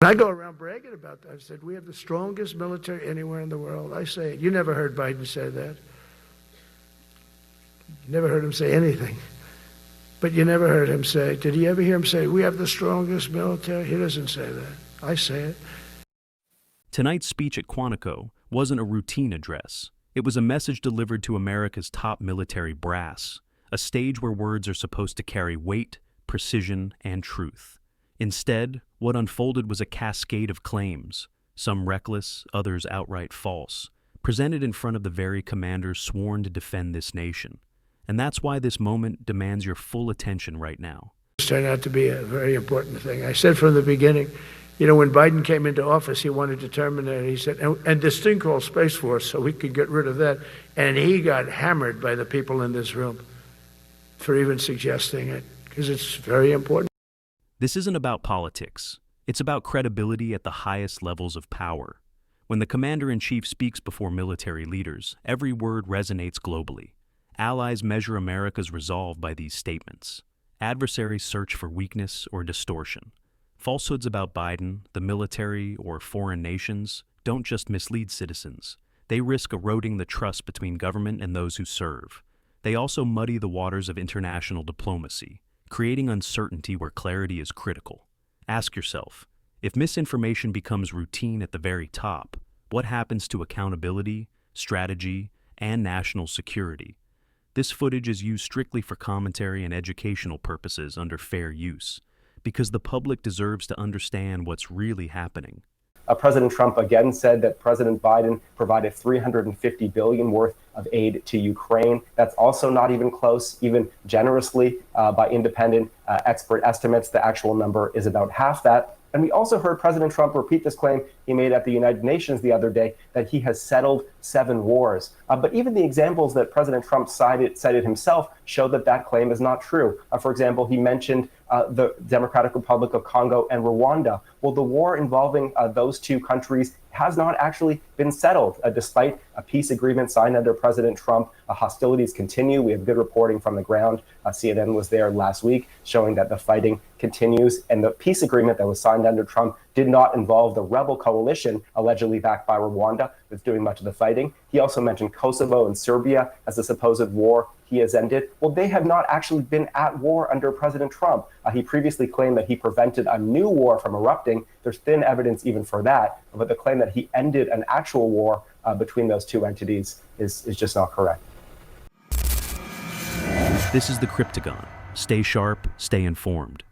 I go around bragging about that. I said, we have the strongest military anywhere in the world. I say it. You never heard Biden say that. You never heard him say anything. But you never heard him say, did you ever hear him say, we have the strongest military? He doesn't say that. I say it. Tonight's speech at Quantico wasn't a routine address. It was a message delivered to America's top military brass, a stage where words are supposed to carry weight, precision, and truth. Instead, what unfolded was a cascade of claims, some reckless, others outright false, presented in front of the very commanders sworn to defend this nation. And that's why this moment demands your full attention right now. It's turned out to be a very important thing. I said from the beginning, you know, when Biden came into office, he wanted to terminate, he said, and this thing called Space Force, so we could get rid of that. And he got hammered by the people in this room for even suggesting it, because it's very important. This isn't about politics. It's about credibility at the highest levels of power. When the commander-in-chief speaks before military leaders, every word resonates globally. Allies measure America's resolve by these statements. Adversaries search for weakness or distortion. Falsehoods about Biden, the military, or foreign nations don't just mislead citizens. They risk eroding the trust between government and those who serve. They also muddy the waters of international diplomacy, creating uncertainty where clarity is critical. Ask yourself, if misinformation becomes routine at the very top, what happens to accountability, strategy, and national security? This footage is used strictly for commentary and educational purposes under fair use, because the public deserves to understand what's really happening. President Trump again said that President Biden provided $350 billion worth of aid to Ukraine. That's also not even close, even generously by independent expert estimates. The actual number is about half that. And we also heard President Trump repeat this claim he made at the United Nations the other day, that he has settled 7 wars. But even the examples that President Trump cited himself show that that claim is not true. For example, he mentioned the Democratic Republic of Congo and Rwanda. Well, the war involving those two countries has not actually been settled. Despite a peace agreement signed under President Trump, hostilities continue. We have good reporting from the ground. CNN was there last week showing that the fighting continues. And the peace agreement that was signed under Trump did not involve the rebel coalition allegedly backed by Rwanda that's doing much of the fighting. He also mentioned Kosovo and Serbia as a supposed war he has ended. Well, they have not actually been at war under President Trump. He previously claimed that he prevented a new war from erupting. There's thin evidence even for that, but the claim that he ended an actual war between those two entities is just not correct. This is TheCryptagon. Stay sharp, stay informed.